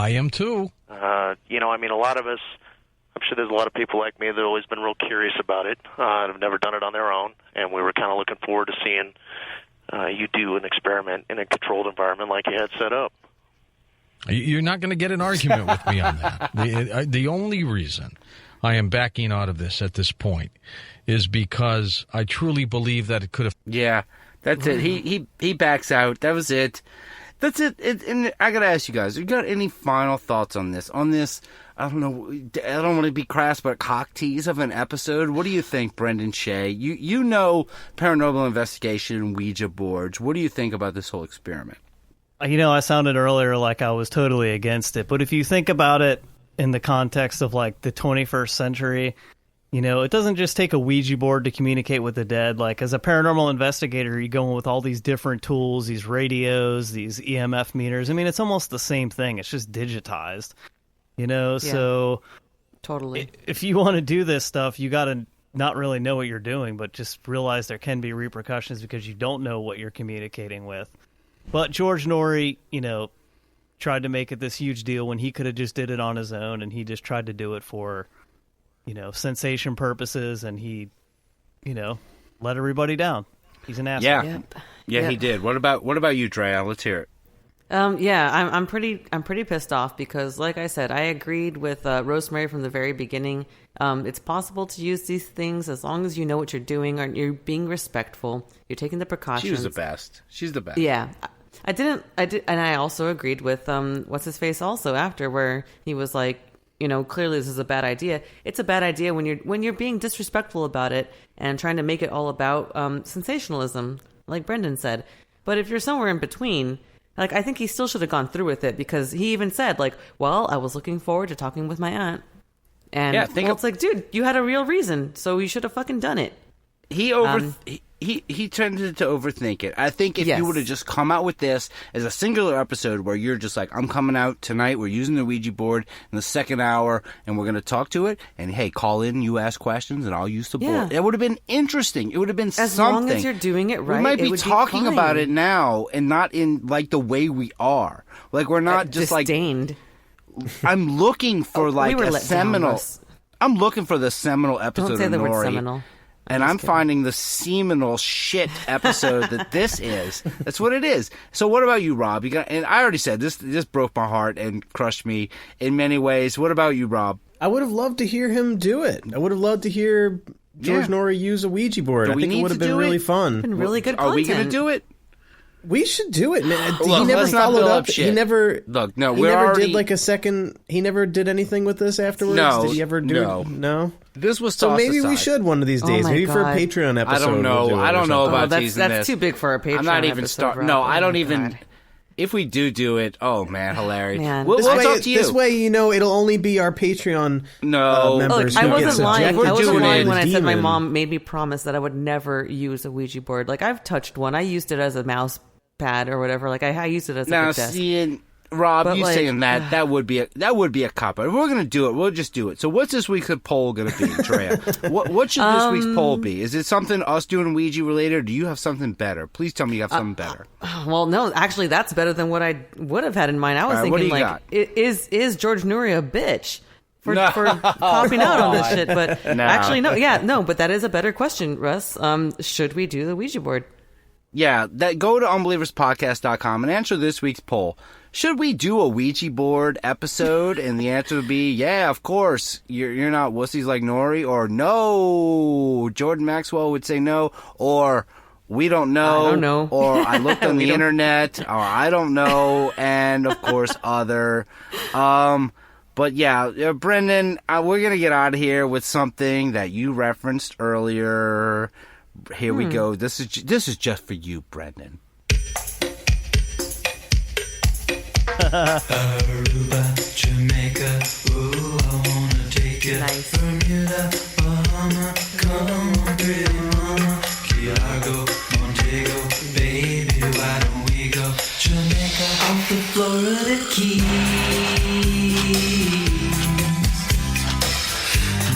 I am too. A lot of us, I'm sure there's a lot of people like me that have always been real curious about it, have never done it on their own, and we were kind of looking forward to seeing you do an experiment in a controlled environment like you had set up. You're not going to get an argument with me on that. The only reason I am backing out of this at this point is because I truly believe that it could have... Yeah, that's it. He backs out. That was it. That's it. And I got to ask you guys, you got any final thoughts on this? I don't know, I don't want to be crass, but cock tease of an episode. What do you think, Brendan Shea? You know paranormal investigation and Ouija boards. What do you think about this whole experiment? I sounded earlier like I was totally against it, but if you think about it in the context of like the 21st century, it doesn't just take a Ouija board to communicate with the dead. Like as a paranormal investigator, you go in with all these different tools, these radios, these EMF meters. I mean, it's almost the same thing. It's just digitized, so totally. If you want to do this stuff, you got to not really know what you're doing, but just realize there can be repercussions because you don't know what you're communicating with. But George Noory, tried to make it this huge deal when he could have just did it on his own, and he just tried to do it for, sensation purposes, and he, let everybody down. He's an asshole. Yeah, Yep. Yeah, he did. What about you, Drea? Let's hear it. I'm pretty pissed off because, like I said, I agreed with Rosemary from the very beginning. It's possible to use these things as long as you know what you're doing, or you're being respectful. You're taking the precautions. She was the best. She's the best. Yeah. I did, and I also agreed with what's his face also after, where he was like, clearly this is a bad idea. It's a bad idea when you're being disrespectful about it and trying to make it all about sensationalism, like Brendan said. But if you're somewhere in between, like I think he still should have gone through with it, because he even said like, well, I was looking forward to talking with my aunt, and it's like, dude, you had a real reason, so you should have fucking done it. He tended to overthink it. I think if you would have just come out with this as a singular episode where you're just like, I'm coming out tonight, we're using the Ouija board in the second hour, and we're going to talk to it, and hey, call in, you ask questions, and I'll use the board. It would have been interesting. It would have been as something. As long as you're doing it right, we might be talking about it now, and not in like the way we are. Like we're not just disdained. I'm looking for a seminal. I'm looking for the seminal episode. Don't say of the Noory. word seminal. And I'm finding the seminal shit episode that this is. That's what it is. So what about you, Rob? And I already said, this broke my heart and crushed me in many ways. What about you, Rob? I would have loved to hear him do it. I would have loved to hear George Noory use a Ouija board. I think it would have been really fun. Been really good content. Are we going to do it? We should do it, man. Look, he never followed up. Shit. He never. Look, no, he we're never already... did like a second. He never did anything with this afterwards. No, did he ever do? No. This was so maybe aside. we should one of these days. Maybe God. for a Patreon episode. I don't know. I don't know about teasing this. That's too big for a Patreon. I'm not even starting. No, I don't even. God. If we do it, oh man, hilarious. Man. We'll talk to you. This way, it'll only be our Patreon members. Look, I wasn't lying. I wasn't lying when I said my demon. mom made me promise that I would never use a Ouija board. Like I've touched one. I used it as a mouse pad or whatever. Like I used it as a desk. Now, seeing Rob, but you saying that would be a cop out. If we're gonna do it, we'll just do it. So what's this week's poll gonna be, Drea? what should this week's poll be? Is it something us doing Ouija related, or do you have something better? Please tell me you have something better. Well, no, actually, that's better than what I would have had in mind. I was thinking like, is George Noory a bitch for popping out on this shit? But actually, no. But that is a better question, Russ. Should we do the Ouija board? Yeah, go to unbelieverspodcast.com and answer this week's poll. Should we do a Ouija board episode? And the answer would be, yeah, of course. You're not wussies like Noory, or no. Jordan Maxwell would say no, or we don't know. I don't know. Or I looked on the internet, or I don't know, and of course other. But yeah, Brendan, we're going to get out of here with something that you referenced earlier. Here we go. This is just for you, Brendan. Aruba, Jamaica, ooh, I wanna take it. Nice. Bermuda, Bahama, come on, pretty mama. Key Largo, Montego, baby, why don't we go? Jamaica, off the Florida Keys.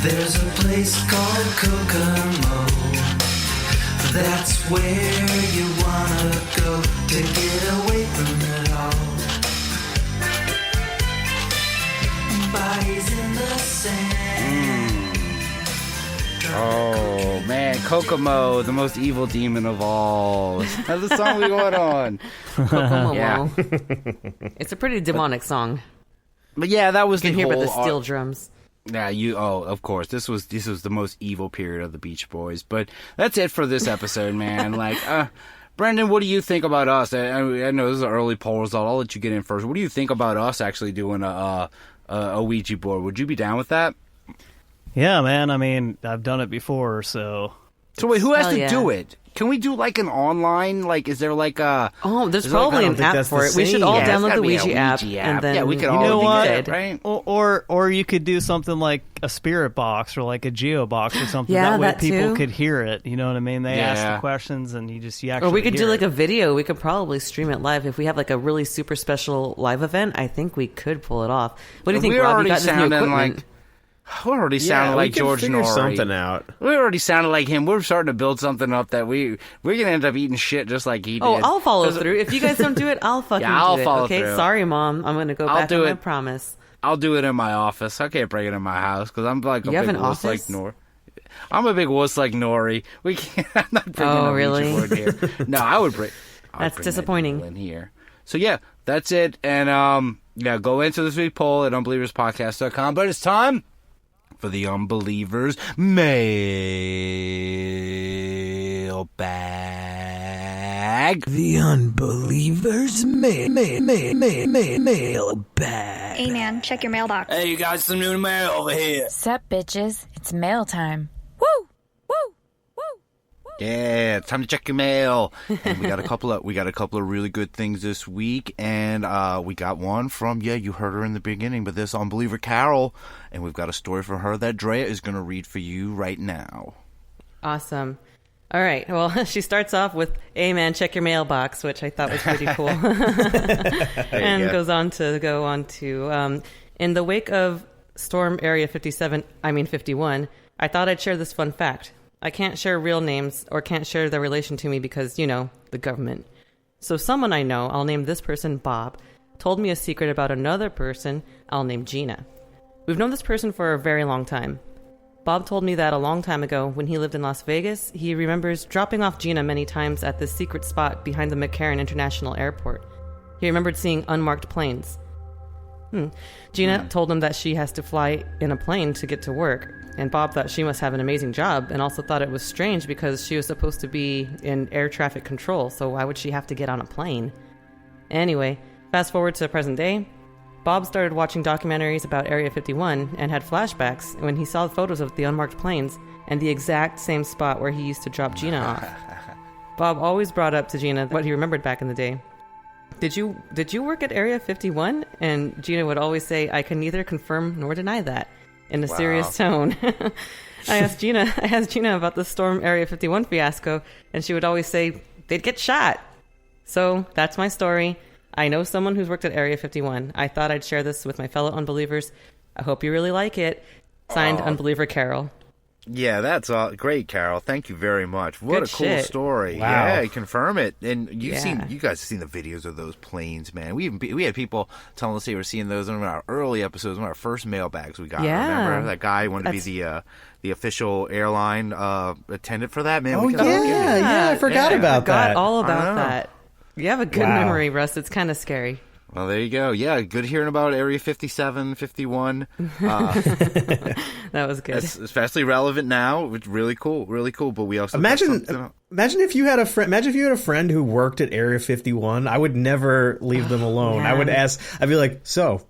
There's a place called Kokomo. That's where you wanna go to get away from it all. bodies in the sand. Oh, man. Kokomo, the most evil demon of all. That's the song we went on. Kokomo. Yeah. It's a pretty demonic song. But yeah, that was You can the hear whole... by the steel drums. Yeah, of course. This was the most evil period of the Beach Boys. But that's it for this episode, man. Brendan, what do you think about us? I know this is an early poll result. I'll let you get in first. What do you think about us actually doing a Ouija board? Would you be down with that? Yeah, man. I mean, I've done it before, so... So wait, who has Hell to yeah. do it? Can we do like an online? Like, is there like a? Oh, there's I probably don't an think app that's for the it. We should same. all Yeah, it's download gotta the be a Ouija app, Ouija and then yeah, we could You all know do what? that, right? Or you could do something like a spirit box or like a geo box or something. Yeah, that way that people too. could hear it. You know what I mean? They ask Yeah. the questions and you actually Or we could do hear like it. a video. We could probably stream it live if we have like a really super special live event. I think we could pull it off. What do you think, We're Rob? You already got this new sounding equipment. like. We're already Yeah, sounding like we can George figure Noory. something out. We already sounded like him. We're starting to build something up that we're gonna end up eating shit just like he did. Oh, I'll follow through. If you guys don't do it, I'll fucking Yeah, I'll do it. follow Okay, through. sorry, Mom. I'm gonna go I'll back do on my it. promise. I'll do it in my office. I can't bring it in my house because I'm like a You have big an wuss like office? Nori. I'm a big wuss like Nori. We can't. I'm not bringing Oh, a Ouija really? board here. No, I would bring. That's bring that disappointing. deal in here. So yeah, that's it. And yeah, go into this week's poll at unbelieverspodcast.com. But it's time for the Unbelievers mailbag. The Unbelievers mailbag. Hey man, check your mailbox. Hey, you got some new mail over here. Sup, bitches? It's mail time. Woo! Woo! Woo! Yeah, it's time to check your mail. And we got a couple of really good things this week, and we got one from you heard her in the beginning, but this Unbeliever Carol, and we've got a story from her that Drea is going to read for you right now. Awesome. All right. Well, she starts off with, "Hey man, check your mailbox," which I thought was pretty cool. And goes on to in the wake of Storm Area 51, I thought I'd share this fun fact. I can't share real names or can't share their relation to me because, the government. So someone I know, I'll name this person Bob, told me a secret about another person I'll name Gina. We've known this person for a very long time. Bob told me that a long time ago, when he lived in Las Vegas, he remembers dropping off Gina many times at this secret spot behind the McCarran International Airport. He remembered seeing unmarked planes. Gina told him that she has to fly in a plane to get to work, and Bob thought she must have an amazing job and also thought it was strange because she was supposed to be in air traffic control, so why would she have to get on a plane? Anyway, fast forward to the present day. Bob started watching documentaries about Area 51 and had flashbacks when he saw photos of the unmarked planes and the exact same spot where he used to drop Gina off. Bob always brought up to Gina what he remembered back in the day. Did you work at Area 51? And Gina would always say, "I can neither confirm nor deny that," in a serious tone. I asked Gina about the Storm Area 51 fiasco, and she would always say, "They'd get shot." So that's my story. I know someone who's worked at Area 51. I thought I'd share this with my fellow unbelievers. I hope you really like it. Signed, Unbeliever Carol. Yeah, that's great, Carol. Thank you very much. What Good a cool shit. story. Wow. Yeah, confirm it. And you Yeah. guys have seen the videos of those planes, man. We had people telling us they were seeing those in our early episodes, one of our first mailbags we got. Yeah. Remember that guy wanted to be the official airline attendant for that, man? Oh, We gotta look into it. yeah, I forgot about Forgot that. all I about know. that. You have a good Wow. memory, Russ. It's kind of scary. Well, there you go. Yeah, good hearing about Area 57, 51. That was good. It's especially relevant now. It's really cool, really cool. But we also Imagine got if you had a friend. Imagine if you had a friend who worked at Area 51. I would never leave them alone. Yeah. I would ask. I'd be like, "So,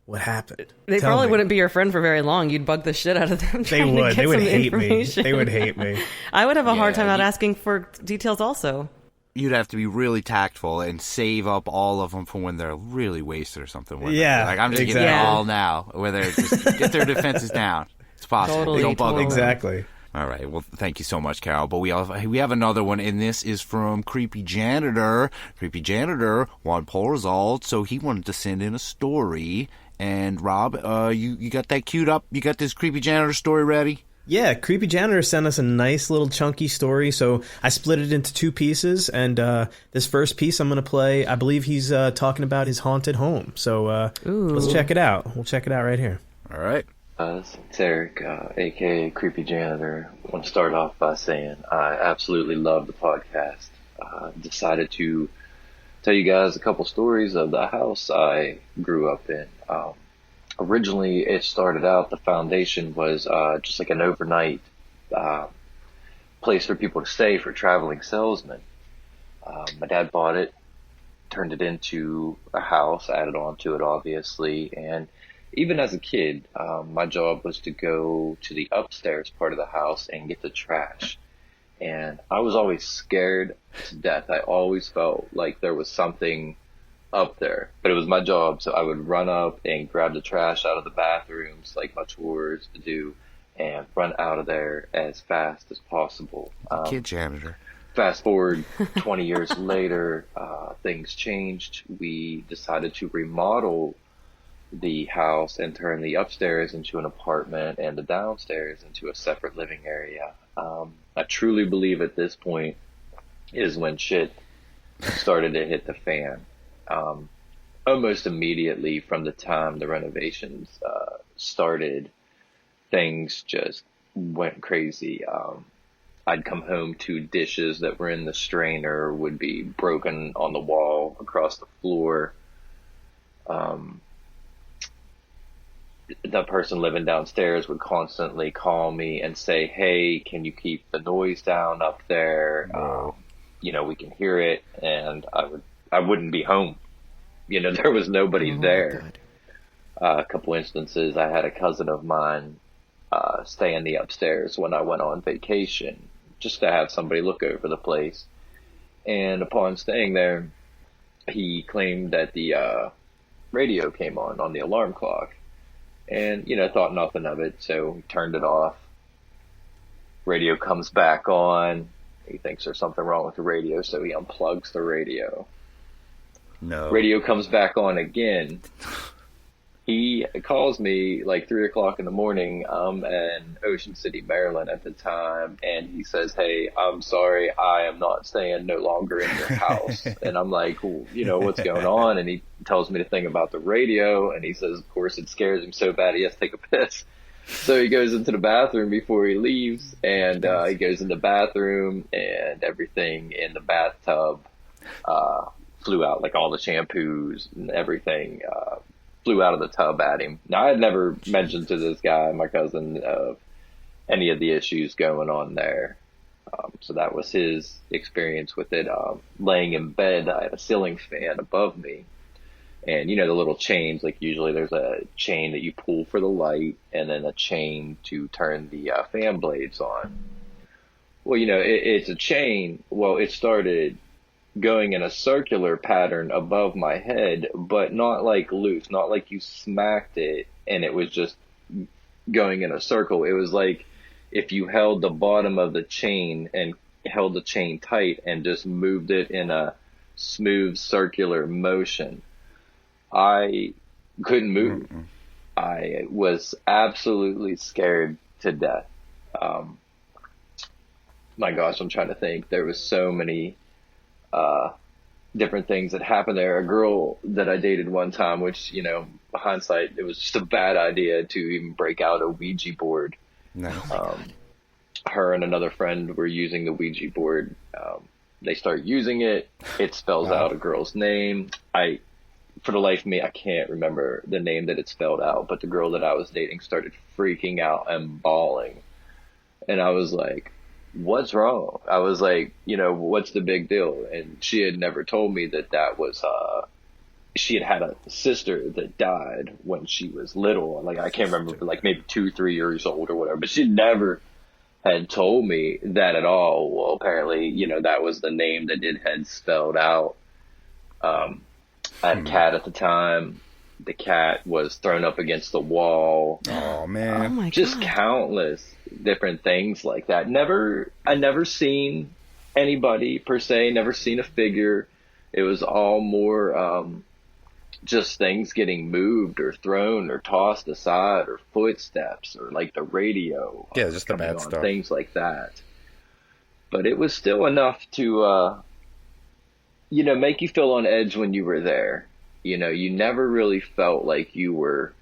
what happened?" They Tell probably me." wouldn't be your friend for very long. You'd bug the shit out of them. They trying to would. get They would some hate me. information. They would hate me. I would have a hard Yeah, time out you- asking for details also. You'd have to be really tactful and save up all of them for when they're really wasted or something. Yeah, like I'm just getting it exactly. all now, where they're just get their defenses down. It's possible. Totally, Don't bug them. Exactly. All right. Well, thank you so much, Carol. But we have another one, and this is from Creepy Janitor. Creepy Janitor won poll results, so he wanted to send in a story. And Rob, you got that queued up? You got this Creepy Janitor story ready? Yeah, Creepy Janitor sent us a nice little chunky story, so I split it into 2 pieces, and this first piece I'm going to play, I believe he's talking about his haunted home, so let's check it out. We'll check it out right here. All right. It's Eric, a.k.a. Creepy Janitor. I want to start off by saying I absolutely love the podcast. Decided to tell you guys a couple stories of the house I grew up in. Originally, it started out, the foundation was just like an overnight place for people to stay for traveling salesmen. My dad bought it, turned it into a house, added on to it, obviously. And even as a kid, my job was to go to the upstairs part of the house and get the trash. And I was always scared to death. I always felt like there was something up there, but it was my job, so I would run up and grab the trash out of the bathrooms, like my chores to do, and run out of there as fast as possible. Kid janitor. Fast forward 20 years later, things changed. We decided to remodel the house and turn the upstairs into an apartment and the downstairs into a separate living area. I truly believe at this point is when shit started to hit the fan. Almost immediately from the time the renovations started, things just went crazy. I'd come home to dishes that were in the strainer would be broken on the wall across the floor. The person living downstairs would constantly call me and say, "Hey, can you keep the noise down up there? We can hear it." And I wouldn't be home. There was nobody there. A couple instances, I had a cousin of mine stay in the upstairs when I went on vacation, just to have somebody look over the place. And upon staying there, he claimed that the radio came on the alarm clock. And, thought nothing of it, so he turned it off. Radio comes back on. He thinks there's something wrong with the radio, so he unplugs the radio. No. Radio comes back on again. He calls me like 3 o'clock in the morning. I'm in Ocean City, Maryland at the time. And he says, "Hey, I'm sorry. I am not staying no longer in your house." And I'm like, well, what's going on? And he tells me to think about the radio. And he says, of course, it scares him so bad he has to take a piss. So he goes into the bathroom before he leaves. And he goes in the bathroom and everything in the bathtub flew out, like all the shampoos and everything flew out of the tub at him. Now, I had never mentioned to this guy, my cousin, of any of the issues going on there. So that was his experience with it. Laying in bed, I had a ceiling fan above me. And, the little chains, like usually there's a chain that you pull for the light and then a chain to turn the fan blades on. Well, it's a chain. Well, it started going in a circular pattern above my head, but not like loose, not like you smacked it and it was just going in a circle. It was like if you held the bottom of the chain and held the chain tight and just moved it in a smooth circular motion. I couldn't move. I was absolutely scared to death. My gosh, I'm trying to think. There was so many different things that happened there. A girl that I dated one time, which, hindsight, it was just a bad idea to even break out a Ouija board. No. Her and another friend were using the Ouija board. They start using it. It spells out a girl's name. For the life of me, I can't remember the name that it spelled out, but the girl that I was dating started freaking out and bawling. And I was like, what's wrong? I was like, what's the big deal? And she had never told me that was, she had a sister that died when she was little. Like, I can't remember, like maybe 2-3 years old or whatever, but she never had told me that at all. Well, apparently, that was the name that it had spelled out. I had a cat at the time. The cat was thrown up against the wall. Oh man. Oh my Just God. countless different things like that. I never seen anybody per se, never seen a figure. It was all more just things getting moved or thrown or tossed aside, or footsteps, or like the radio. Yeah, just the coming bad on, stuff. things like that. But it was still enough to, make you feel on edge when you were there. You never really felt like you were